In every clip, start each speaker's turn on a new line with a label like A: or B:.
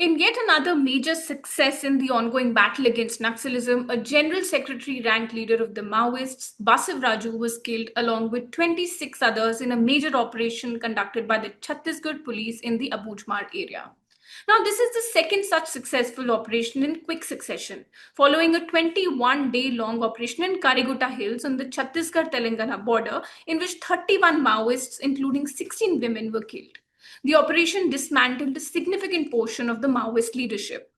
A: In yet another major success in the ongoing battle against Naxalism, a General Secretary rank leader of the Maoists, Basav Raju, was killed along with 26 others in a major operation conducted by the Chhattisgarh police in the Abujmar area. Now, this is the second such successful operation in quick succession, following a 21-day-long operation in Karigutta Hills on the Chhattisgarh-Telangana border, in which 31 Maoists, including 16 women, were killed. The operation dismantled a significant portion of the Maoist leadership.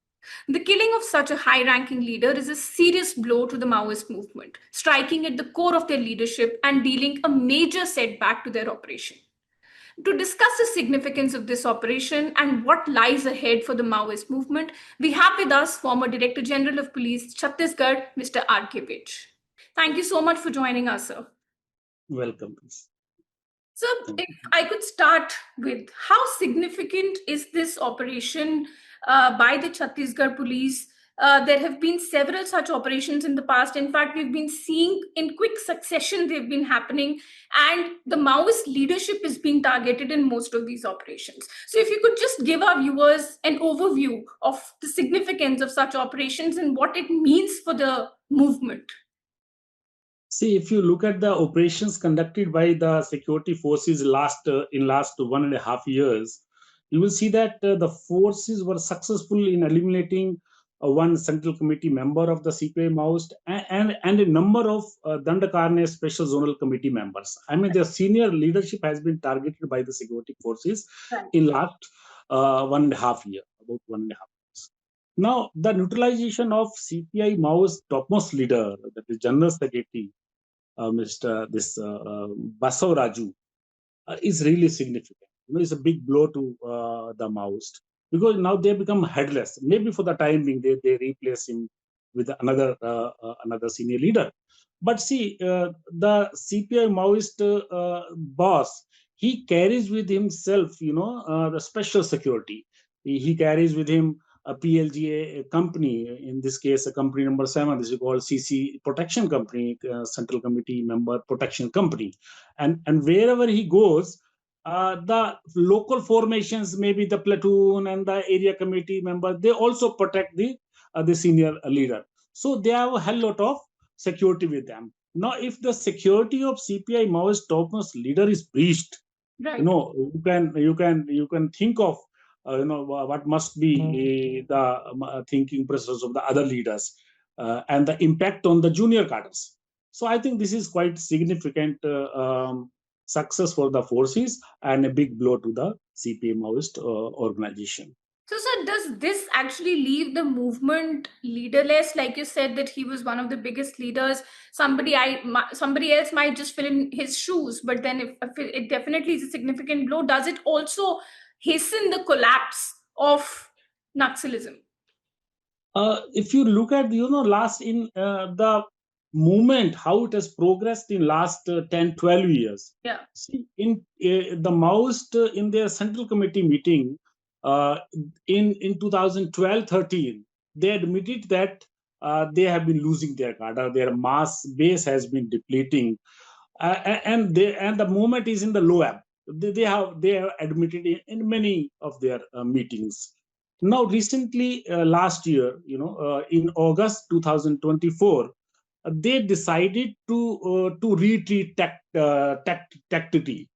A: The killing of such a high ranking leader is a serious blow to the Maoist movement, striking at the core of their leadership and dealing a major setback to their operation. To discuss the significance of this operation and what lies ahead for the Maoist movement, we have with us former Director General of Police, Chhattisgarh, Mr. R.K. Vij. Thank you so much for joining us, sir.
B: Welcome.
A: So, if I could start with how significant is this operation by the Chhattisgarh police? There have been several such operations in the past. In fact, we've been seeing in quick succession they've been happening, and the Maoist leadership is being targeted in most of these operations. So, if you could just give our viewers an overview of the significance of such operations and what it means for the movement.
B: See, if you look at the operations conducted by the security forces in last 1.5 years, you will see that the forces were successful in eliminating one central committee member of the CPI Maoist and a number of Dandakarne special zonal committee members. I mean, their senior leadership has been targeted by the security forces in last 1.5 years, about 1.5 years. Now, the neutralization of CPI Maoist topmost leader, that is General Secretary, Mr. Basav Raju, is really significant. It's a big blow to the Maoist because now they become headless. Maybe for the time being, they replace him with another senior leader. But see, the CPI Maoist boss, he carries with himself, the special security. He carries with him a PLGA company, in this case, a company number 7, this is called CC Protection Company, Central Committee Member Protection Company. And wherever he goes, the local formations, maybe the platoon and the area committee member, they also protect the senior leader. So they have a hell lot of security with them. Now, if the security of CPI Maoist topmost leader is breached,
A: right,
B: you can think of what must be the thinking process of the other leaders and the impact on the junior cadres. So I think this is quite significant success for the forces and a big blow to the CPI Maoist organization.
A: So, sir, does this actually leave the movement leaderless? Like you said, that he was one of the biggest leaders. Somebody else might just fill in his shoes. But then, if it definitely is a significant blow, does it also hasten the collapse of Naxalism?
B: If you look at last in the movement, how it has progressed in last 10 12 years.
A: Yeah.
B: See, in the Maoist in their central committee meeting in 2012-13, they admitted that they have been losing their cadre, their mass base has been depleting, and the movement is in the low ebb. They have admitted in many of their meetings. Now, recently, last year, in August 2024, they decided to retreat tactically.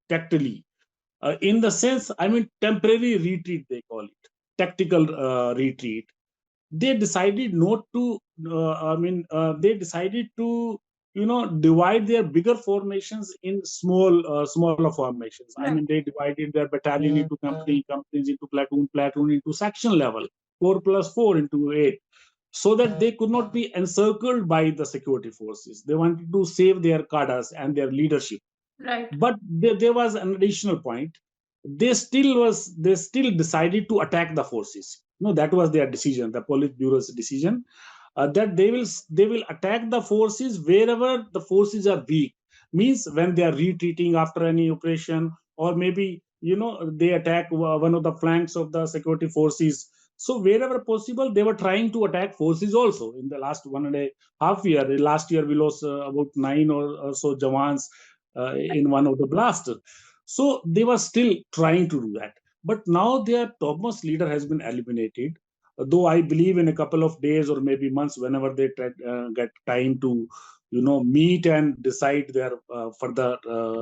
B: In the sense, I mean, temporary retreat, they call it, tactical retreat. They decided not to, they decided to, divide their bigger formations in smaller formations. Right. I mean, they divided their battalion into companies into platoon into section level, 4+4 into 8, so that they could not be encircled by the security forces. They wanted to save their cadres and their leadership.
A: Right.
B: But there was an additional point. They still decided to attack the forces. That was their decision, the Politburo's decision, that they will attack the forces wherever the forces are weak. Means when they are retreating after any operation, or maybe they attack one of the flanks of the security forces. So wherever possible, they were trying to attack forces also. In the last 1.5 year, last year we lost about 9 or so Jawans in one of the blasts. So they were still trying to do that. But now their topmost leader has been eliminated. Though I believe in a couple of days or maybe months, whenever they get time to, meet and decide their further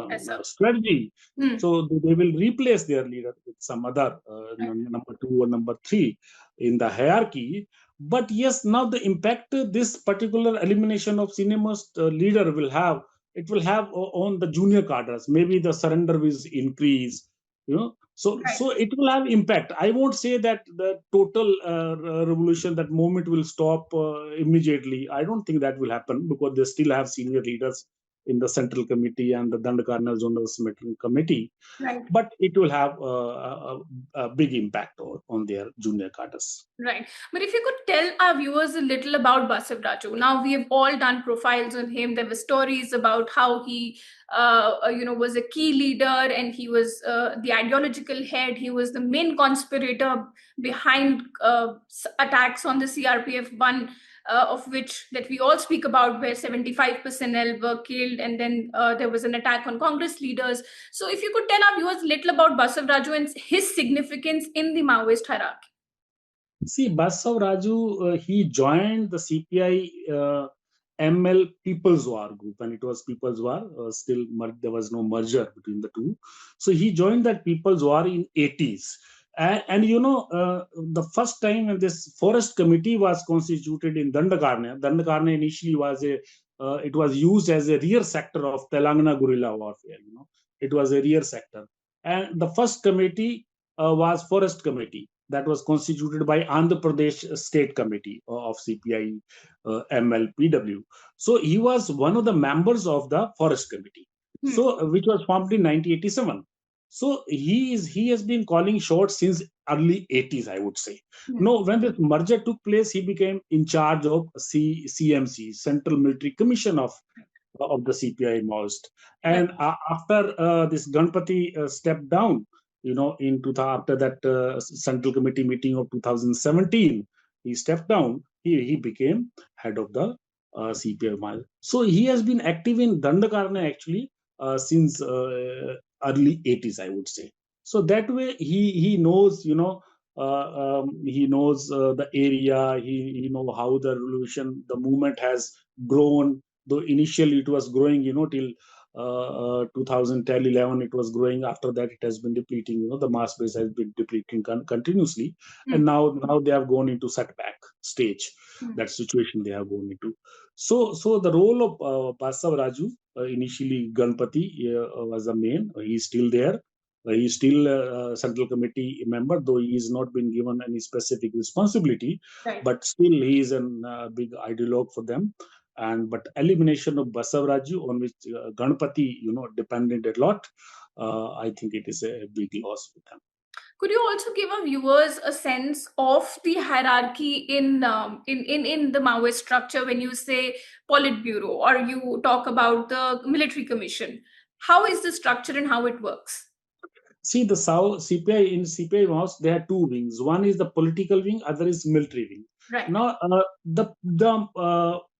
A: Yes, sir.
B: strategy.
A: Hmm.
B: So they will replace their leader with some other
A: Right.
B: number two or number three in the hierarchy. But yes, now the impact this particular elimination of senior most leader will have, it will have on the junior cadres. Maybe the surrender will increase,
A: Right.
B: so it will have impact. I won't say that the total revolution, that movement will stop immediately. I don't think that will happen, because they still have senior leaders in the central committee and the Dandakarna zonal submitting committee,
A: Right.
B: but it will have a big impact on their junior cadres.
A: Right. But if you could tell our viewers a little about Basav Raju. Now, we have all done profiles on him. There were stories about how he, was a key leader, and he was the ideological head. He was the main conspirator behind attacks on the CRPF, one of which that we all speak about, where 75 personnel were killed, and then there was an attack on Congress leaders. So, if you could tell our viewers a little about Basav Raju and his significance in the Maoist hierarchy.
B: See, Basav Raju, he joined the CPI ML People's War group, and it was People's War. Still, there was no merger between the two. So he joined that People's War in 80s. And the first time when this forest committee was constituted in Dandakarna initially was it was used as a rear sector of Telangana guerrilla warfare. It was a rear sector, and the first committee was forest committee that was constituted by Andhra Pradesh State Committee of CPI MLPW. So he was one of the members of the Forest Committee, so which was formed in 1987. So he has been calling shots since early 80s, I would say. No, when this merger took place, he became in charge of CMC, Central Military Commission of the CPI Maoist. And after this Ganpati stepped down, after that Central Committee meeting of 2017, he stepped down. He became head of the CPI Maoist. So he has been active in Dandakarna actually since early 80s, I would say. So that way he knows, he knows the area. He know how the revolution, the movement has grown. Though initially it was growing, till 2010, 11, it was growing. After that, it has been depleting. The mass base has been depleting continuously, and now they have gone into setback stage. That situation they have gone into. So the role of Basav Raju, initially Ganpati was the main. He's still there. He's still a Central Committee member, though he has not been given any specific responsibility.
A: Right.
B: But still, he is a big ideologue for them. But elimination of Basav Raju, on which Ganpati, depended a lot, I think it is a big loss for them.
A: Could you also give our viewers a sense of the hierarchy in the Maoist structure when you say Politburo or you talk about the military commission? How is the structure and how it works?
B: See, the CPI in CPI Maoist, there are two wings. One is the political wing, other is military wing.
A: Right.
B: Now, the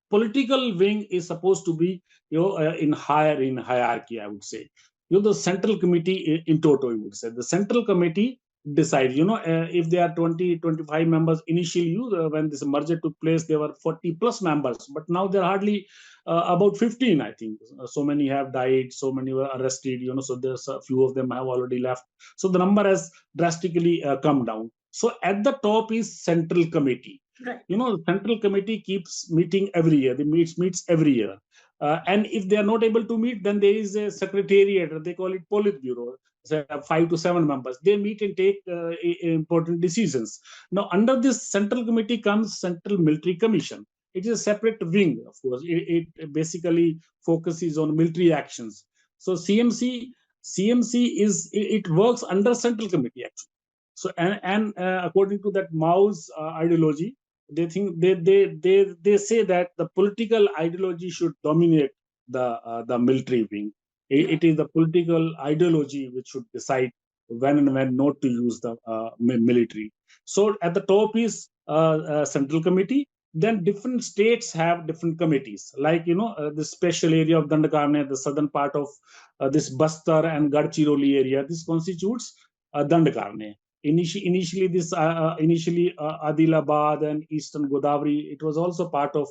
B: political wing is supposed to be, in hierarchy, I would say. The central committee in toto, you would say. The central committee decide, if there are 20, 25 members initially, when this merger took place, there were 40 plus members, but now there are hardly about 15, I think. So many have died, so many were arrested, so there's a few of them have already left. So the number has drastically come down. So at the top is central committee.
A: Right.
B: Central committee keeps meeting every year. They meets every year. And if they are not able to meet, then there is a secretariat. They call it Politburo. 5 to 7 members. They meet and take important decisions. Now, under this central committee comes Central Military Commission. It is a separate wing, of course. It basically focuses on military actions. So CMC it works under Central Committee actually. So and according to that Mao's ideology, they think they say that the political ideology should dominate the military wing. It is the political ideology which should decide when and when not to use the military. So at the top is Central Committee. Then different states have different committees, like the special area of Dandakarna, the southern part of this Bastar and Gadchiroli area. This constitutes Dandakarne. Initially, Adilabad and Eastern Godavari, it was also part of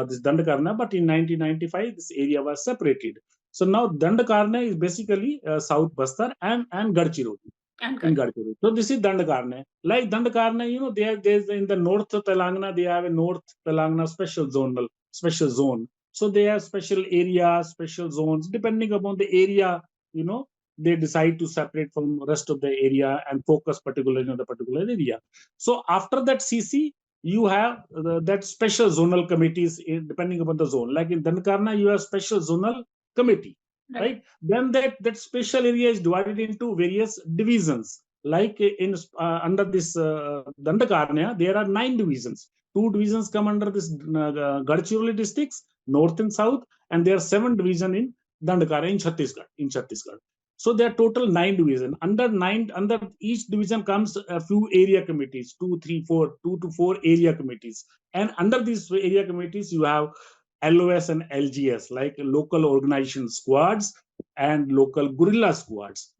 B: this Dandakarna, but in 1995, this area was separated. So now Dandakarna is basically South Bastar and Gadchiroli. In Gadchiroli. So this is Dandakarna. Like Dandakarna, there's in the North Telangana, they have a North Telangana special zone. So they have special areas, special zones, depending upon the area, they decide to separate from the rest of the area and focus particularly on the particular area. So after that CC, you have that special zonal committees depending upon the zone. Like in Dandakarna, you have special zonal committee, right? Then that special area is divided into various divisions. Like in under this Dandakarna, there are 9 divisions. 2 divisions come under this Gadchiroli districts, north and south, and there are 7 divisions in Dandakarna in Chhattisgarh. So there are total 9 divisions. Under each division comes a few area committees, 2 to 4 area committees. And under these area committees, you have LOS and LGS, like local organization squads and local guerrilla squads.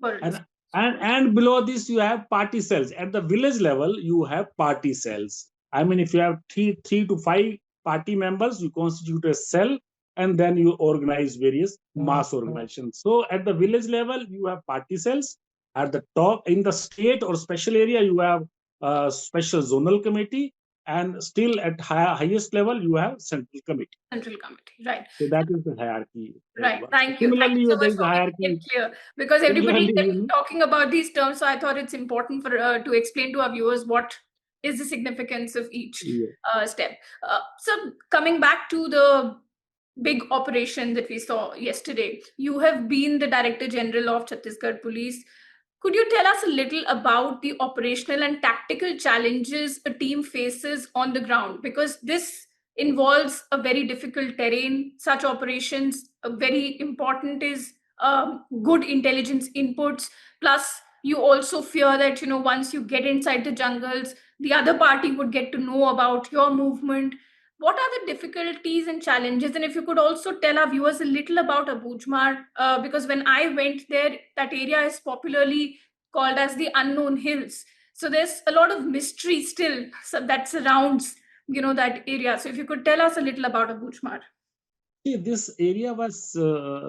B: And below this, you have party cells. At the village level, you have party cells. I mean, if you have 3 to 5 party members, you constitute a cell, and then you organize various mass organizations. So at the village level, you have party cells. At the top, in the state or special area, you have a special zonal committee. And still at highest level, you have central committee.
A: Right.
B: So that is the hierarchy.
A: Right. Thank you.
B: Similarly,
A: Thank you so
B: there
A: much
B: is
A: for
B: hierarchy.
A: making it clear, because everybody is talking about these terms. So I thought it's important for to explain to our viewers what is the significance of each step. So coming back to the big operation that we saw yesterday, you have been the Director General of Chhattisgarh Police. Could you tell us a little about the operational and tactical challenges a team faces on the ground? Because this involves a very difficult terrain. Such operations, very important is good intelligence inputs. Plus, you also fear that, once you get inside the jungles, the other party would get to know about your movement. What are the difficulties and challenges? And if you could also tell our viewers a little about Abujmar, because when I went there, that area is popularly called as the unknown hills. So there's a lot of mystery still that surrounds, that area. So if you could tell us a little about Abujmar.
B: See, this area was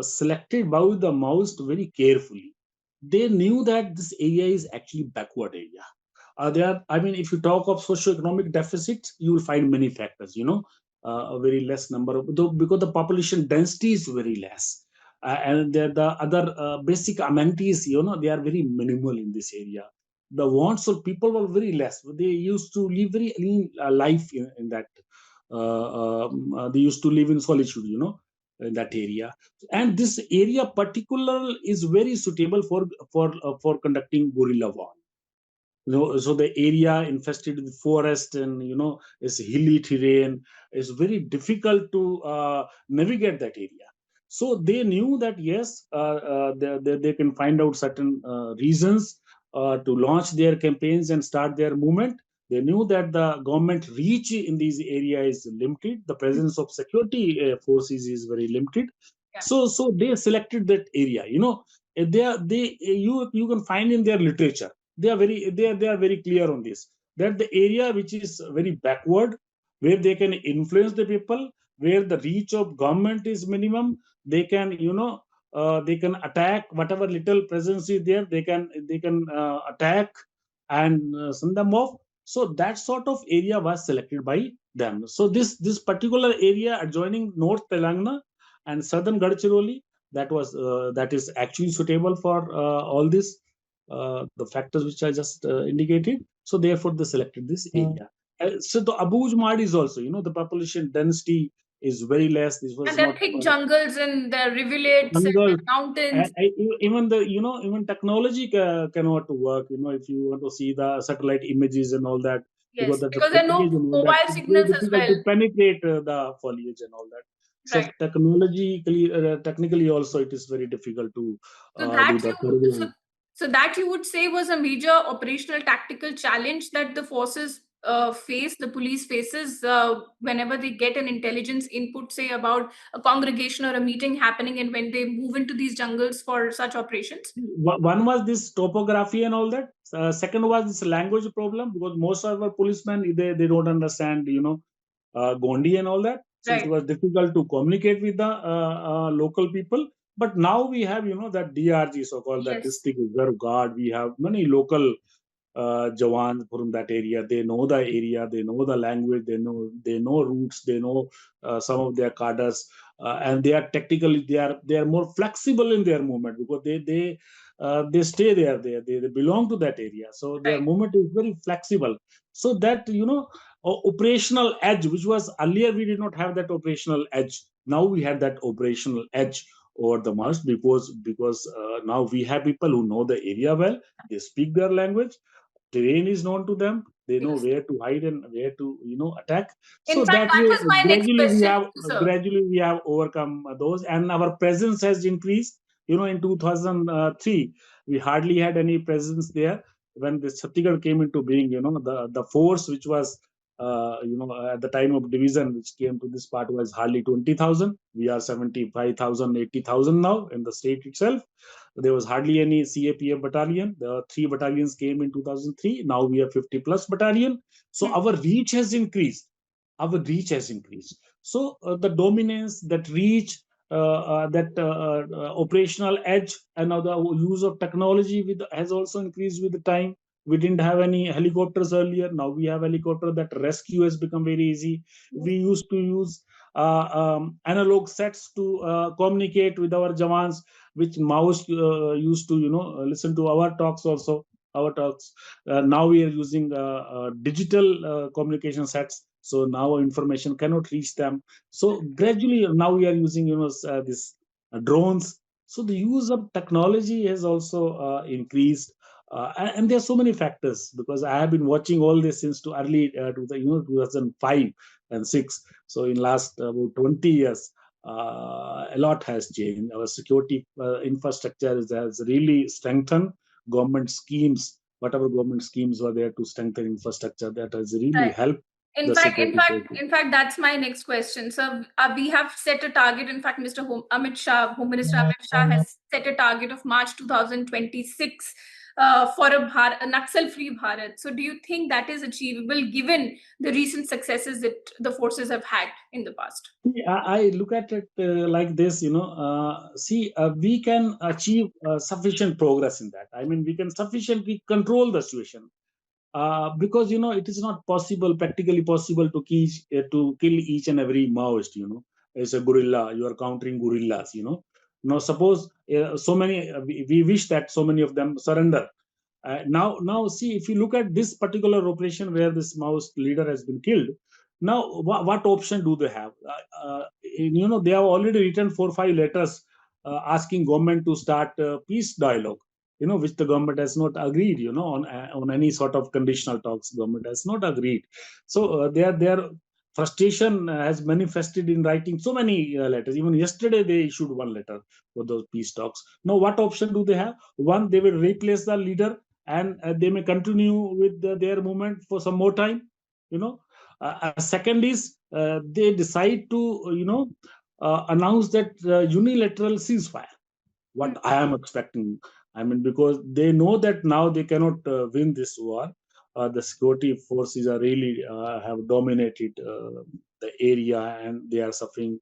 B: selected by the Maoists very carefully. They knew that this area is actually backward area. If you talk of socioeconomic deficits, you will find many factors, a very less number of, because the population density is very less. And the other basic amenities, they are very minimal in this area. The wants of people were very less. They used to live very lean life in that. They used to live in solitude, in that area. And this area particular is very suitable for conducting guerrilla war. So the area infested with forest and is hilly terrain, is very difficult to navigate that area. So they knew that yes, they can find out certain reasons to launch their campaigns and start their movement. They knew that the government reach in these areas is limited. The presence of security forces is very limited. So they selected that area. You can find in their literature. They are very clear on this, that the area which is very backward, where they can influence the people, where the reach of government is minimum, they can they can attack whatever little presence is there. They can attack and send them off. So that sort of area was selected by them. So this particular area adjoining North Telangana and Southern Gadchiroli, that is actually suitable for all this. The factors which I just indicated. So therefore, they selected this area. So the Abujmar is also, the population density is very less. This was
A: and the thick jungles and the rivulets and the mountains.
B: Even technology cannot work. If you want to see the satellite images and all that,
A: because there are no mobile signals as well
B: to penetrate the foliage and all that. So technically also it is very difficult to do that.
A: So that you would say was a major operational tactical challenge that the forces the police faces whenever they get an intelligence input, say about a congregation or a meeting happening, and when they move into these jungles for such operations?
B: One was this topography and all that. Second was this language problem, because most of our policemen, they don't understand, Gondi and all that. So it
A: Right.
B: was difficult to communicate with the local people. But now we have, that DRG, so-called that
A: Yes.
B: district reserve guard. We have many local Jawans from that area. They know the area, they know the language, they know routes, they know some of their cadres, and they are technically they are more flexible in their movement, because they stay there, they belong to that area, so their
A: Right.
B: movement is very flexible. So that operational edge, which was earlier we did not have that operational edge. Now we have that operational edge over the Maoists, because now we have people who know the area well. They speak their language, terrain is known to them, they know
A: Yes.
B: where to hide and where to attack.
A: In
B: So
A: fact,
B: that
A: that
B: way,
A: was my next question, sir.
B: gradually we have overcome those, and our presence has increased. In 2003 we hardly had any presence there. When the Chhattisgarh came into being, the force which was at the time of division, which came to this part, was hardly 20,000. We are 75,000, 80,000 now in the state itself. There was hardly any CAPF battalion. The 3 battalions came in 2003. Now we have 50 plus battalion. So our reach has increased. So the dominance, that reach, that operational edge, and now the use of technology has also increased with the time. We didn't have any helicopters earlier. Now we have helicopter. That rescue has become very easy. We used to use analog sets to communicate with our Jawans, which Maoists used to, listen to our talks also. Now we are using digital communication sets. So now information cannot reach them. So gradually now we are using, this drones. So the use of technology has also increased. And there are so many factors, because I have been watching all this since to early to the 2005 and 6. So in last about 20 years, a lot has changed. Our security infrastructure has really strengthened. Government schemes, whatever government schemes were there to strengthen infrastructure, that has really
A: Right.
B: helped
A: In
B: the
A: fact,
B: security forces.
A: that's my next question. So we have set a target. In fact, Amit Shah, Home Minister Amit Shah, has set a target of March 2026 for a Naxal-free Bharat. So do you think that is achievable given the recent successes that the forces have had in the past?
B: I look at it like this, we can achieve sufficient progress in that. I mean, we can sufficiently control the situation. Because it is not practically possible to kill each and every Maoist. As a guerrilla, you are countering guerrillas. Now suppose so many, we wish that so many of them surrender. Now see, if you look at this particular operation where this Maoist leader has been killed, now what option do they have? They have already written 4 or 5 letters asking government to start peace dialogue, which the government has not agreed, on any sort of conditional talks. Government has not agreed. So their frustration has manifested in writing so many letters. Even yesterday, they issued one letter for those peace talks. Now, what option do they have? One, they will replace the leader, and they may continue with their movement for some more time. Second is they decide to, announce that unilateral ceasefire. What I am expecting. I mean, because they know that now they cannot win this war. The security forces are really have dominated the area, and they are suffering.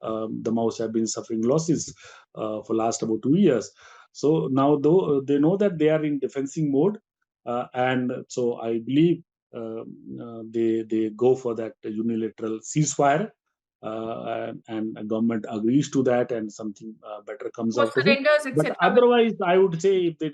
B: The Maoists have been suffering losses for last about 2 years. So now, though they know that they are in defensive mode, and so I believe they go for that unilateral ceasefire, and a government agrees to that, and something better comes
A: Or
B: out of it.
A: surrenders,
B: But
A: etc.
B: otherwise, I would say, if they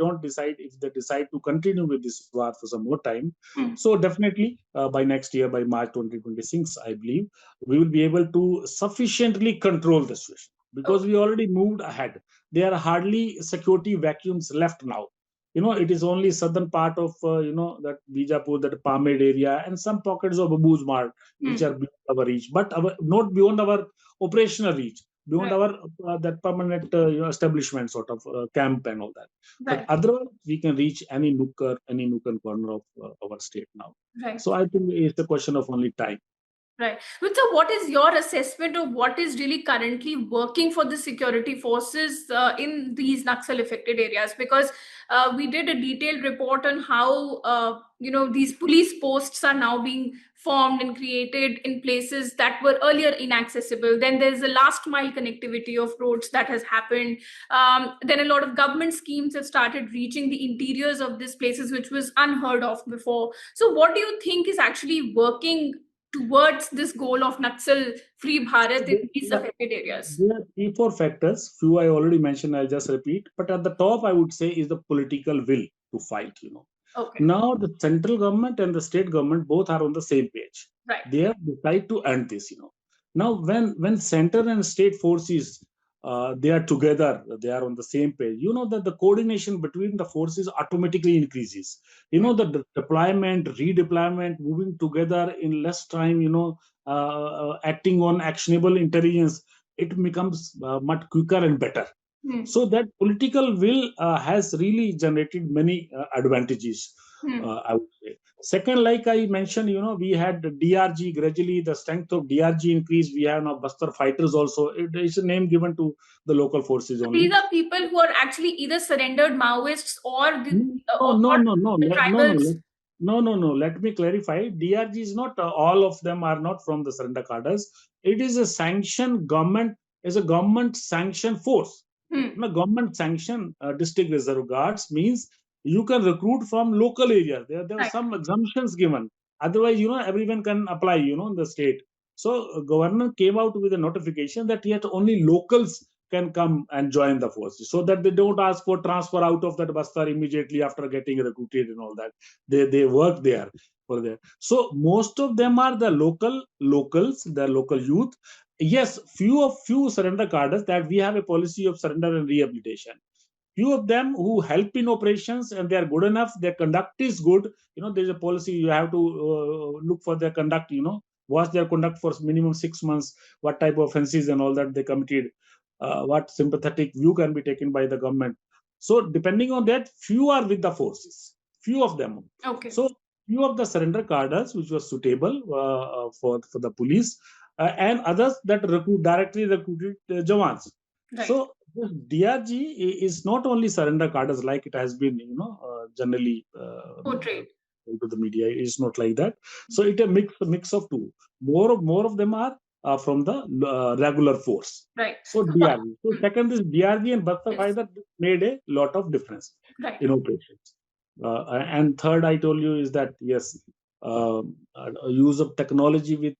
B: decide to continue with this war for some more time, so definitely by next year, by March 2026, I believe we will be able to sufficiently control the situation, because we already moved ahead. There are hardly security vacuums left now. It is only southern part of that Bijapur, that Pamed area, and some pockets of Abuzmar, which are beyond our reach, but not beyond our operational reach. beyond
A: Right.
B: our that permanent establishment sort of camp and all that. But
A: Right.
B: otherwise, we can reach any nook and corner of our state now.
A: Right.
B: So I think it's a question of only time.
A: Right. But so, what is your assessment of what is really currently working for the security forces in these Naxal affected areas? Because we did a detailed report on how these police posts are now being formed and created in places that were earlier inaccessible. Then there's the last mile connectivity of roads that has happened. Then a lot of government schemes have started reaching the interiors of these places, which was unheard of before. So, what do you think is actually working towards this goal of Naxal free
B: So
A: Bharat in these
B: there,
A: affected areas?
B: there are three, four factors. Few I already mentioned, I'll just repeat. But at the top, I would say is the political will to fight,
A: Okay.
B: Now the central government and the state government both are on the same page.
A: Right.
B: They have decided to end this. Now when center and state forces they are together, they are on the same page. You know that the coordination between the forces automatically increases. The deployment, redeployment, moving together in less time. Acting on actionable intelligence, it becomes much quicker and better.
A: Hmm.
B: So that political will has really generated many advantages,
A: Hmm.
B: I would say. Second, like I mentioned, we had the DRG. Gradually the strength of DRG increased. We have now Bastar fighters also. It is a name given to the local forces
A: So these
B: only.
A: are people who are actually either surrendered Maoists or the
B: No, no, no, no, no, no,
A: tribals.
B: no. Let me clarify. DRG is not all of them are not from the surrender cadres. It is a sanctioned government, is a government sanctioned force.
A: Hmm.
B: Government sanction district reserve guards means you can recruit from local areas. There are
A: Right.
B: some exemptions given. Otherwise, everyone can apply, in the state. So governor came out with a notification that yet only locals can come and join the forces, so that they don't ask for transfer out of that Bastar immediately after getting recruited and all that. They work there for there. So most of them are the locals, the local youth. Yes, few surrender cadres that we have a policy of surrender and rehabilitation. Few of them who help in operations and they are good enough, their conduct is good. There's a policy, you have to look for their conduct, watch their conduct for minimum 6 months, what type of offenses and all that they committed, what sympathetic view can be taken by the government. So depending on that, few are with the forces, few of them.
A: Okay.
B: So few of the surrender cadres which was suitable for the police, and others that directly recruited Jawans.
A: Right.
B: So this DRG is not only surrender cadres like it has been, generally
A: Portrayed.
B: into the media. It's not like that. So it a mix of two. More of them are from the regular force.
A: Right.
B: So DRG. So second, this DRG and Bastar fighter made a lot of difference
A: Right.
B: in operations. And third, I told you is that yes, use of technology with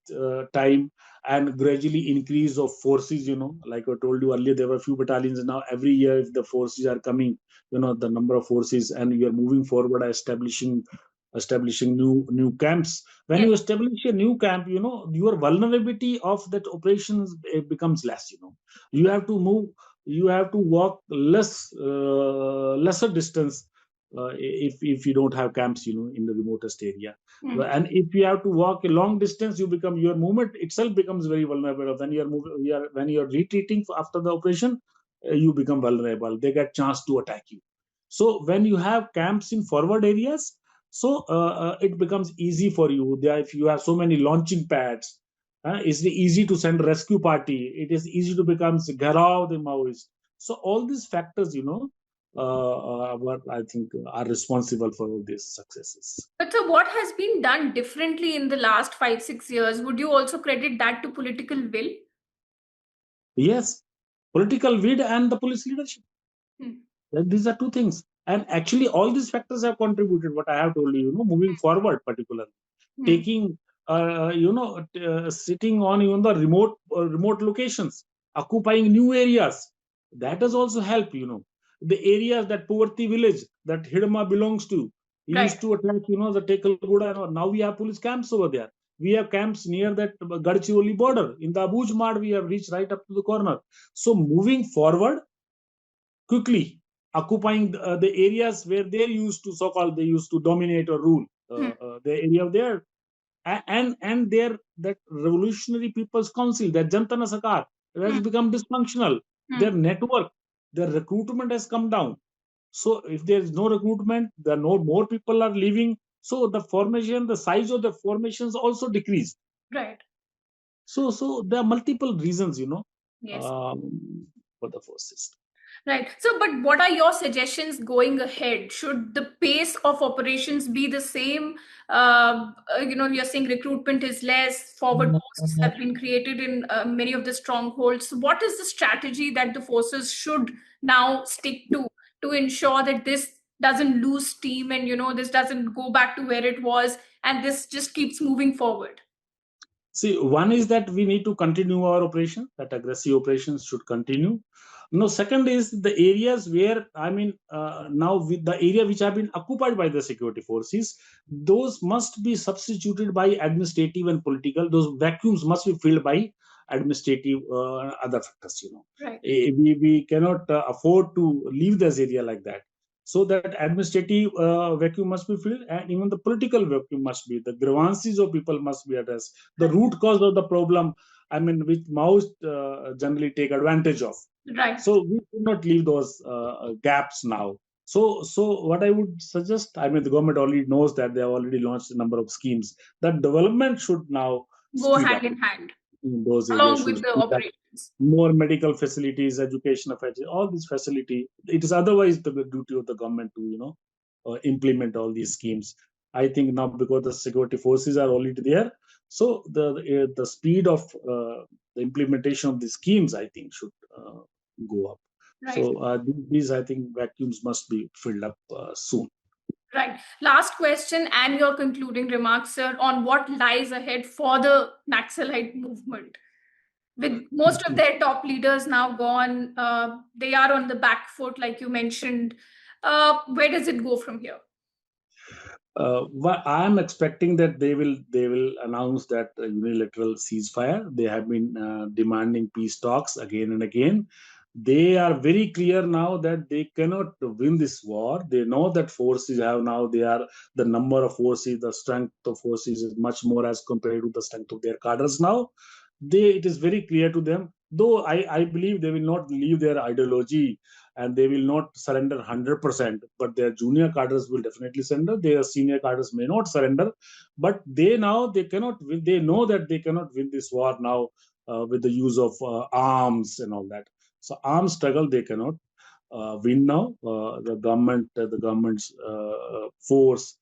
B: time and gradually increase of forces. Like I told you earlier, there were a few battalions. Now every year, if the forces are coming, the number of forces, and you are moving forward, establishing new camps. When you establish a new camp, your vulnerability of that operations becomes less. You have to move, you have to walk lesser distance if you don't have camps, in the remotest area. And if you have to walk a long distance, your movement itself becomes very vulnerable. When you're retreating after the operation, you become vulnerable. They get chance to attack you. So when you have camps in forward areas, so it becomes easy for you. There, if you have so many launching pads, it's easy to send rescue party. It is easy to become Gharao the Maoist. So all these factors, what I think are responsible for all these successes.
A: But so, what has been done differently in the last 5-6 years? Would you also credit that to political will?
B: Yes, political will and the police leadership. These are two things. And actually, all these factors have contributed. What I have told you, moving forward, particularly taking, sitting on even the remote locations, occupying new areas. That has also helped. The areas that Puvarti village that Hidma belongs to used to attack, the Tekalguda. Now we have police camps over there. We have camps near that Gadchiroli border. In the Abuj Mad, we have reached right up to the corner. So moving forward quickly, occupying the areas where they used to dominate or rule the area there, and their that revolutionary people's council, that Jantana Sakar, has become dysfunctional.
A: Hmm.
B: Their network, their recruitment has come down. So if there is no recruitment, there are no more people are leaving. So the formation, the size of the formations also decreased.
A: Right.
B: So there are multiple reasons,
A: Yes.
B: For the forces.
A: Right. So, but what are your suggestions going ahead? Should the pace of operations be the same? You're saying recruitment is less, forward posts have been created in many of the strongholds. What is the strategy that the forces should now stick to ensure that this doesn't lose steam and, this doesn't go back to where it was and this just keeps moving forward?
B: See, one is that we need to continue our operation, that aggressive operations should continue. No, second is the areas where, now with the area which have been occupied by the security forces, those must be substituted by administrative and political. Those vacuums must be filled by administrative other factors,
A: Right.
B: We cannot afford to leave this area like that. So that administrative vacuum must be filled, and even the political vacuum must be. The grievances of people must be addressed. The root cause of the problem, which Maoists generally take advantage of.
A: Right.
B: So we should not leave those gaps now. So what I would suggest, the government already knows that they have already launched a number of schemes. That development should now
A: Go
B: speed
A: hand
B: up
A: in hand
B: in those areas.
A: along
B: Should
A: with the
B: speed up.
A: operations.
B: More medical facilities, education facilities, all these facility. It is otherwise the duty of the government to implement all these schemes. I think now because the security forces are already there, so the speed of the implementation of these schemes, I think, should go up.
A: Right.
B: So these, I think, vacuums must be filled up soon.
A: Right. Last question and your concluding remarks, sir, on what lies ahead for the Naxalite movement. With most of their top leaders now gone, they are on the back foot, like you mentioned. Where does it go from here?
B: I am expecting that they will announce that unilateral ceasefire. They have been demanding peace talks again and again. They are very clear now that they cannot win this war. They know that forces have now, they are the number of forces, the strength of forces is much more as compared to the strength of their cadres now. It is very clear to them, though I believe they will not leave their ideology and they will not surrender 100%, but their junior cadres will definitely surrender. Their senior cadres may not surrender, but they cannot win. They know that they cannot win this war now with the use of arms and all that. So arms struggle they cannot win now. The government's force,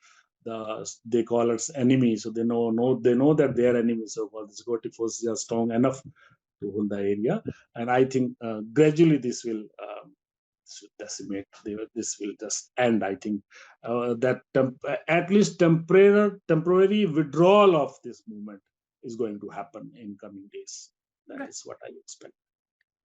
B: they call us enemy. So they know that they are enemies. So the security forces are strong enough to hold the area, and I think gradually this will decimate. This will just end. I think that at least temporary withdrawal of this movement is going to happen in coming days. That is what I expect.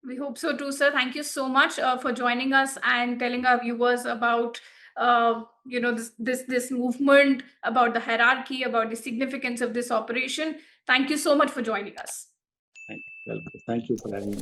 A: We hope so too, sir. Thank you so much for joining us and telling our viewers about this movement, about the hierarchy, about the significance of this operation. Thank you so much for joining us.
B: Thank you for having me.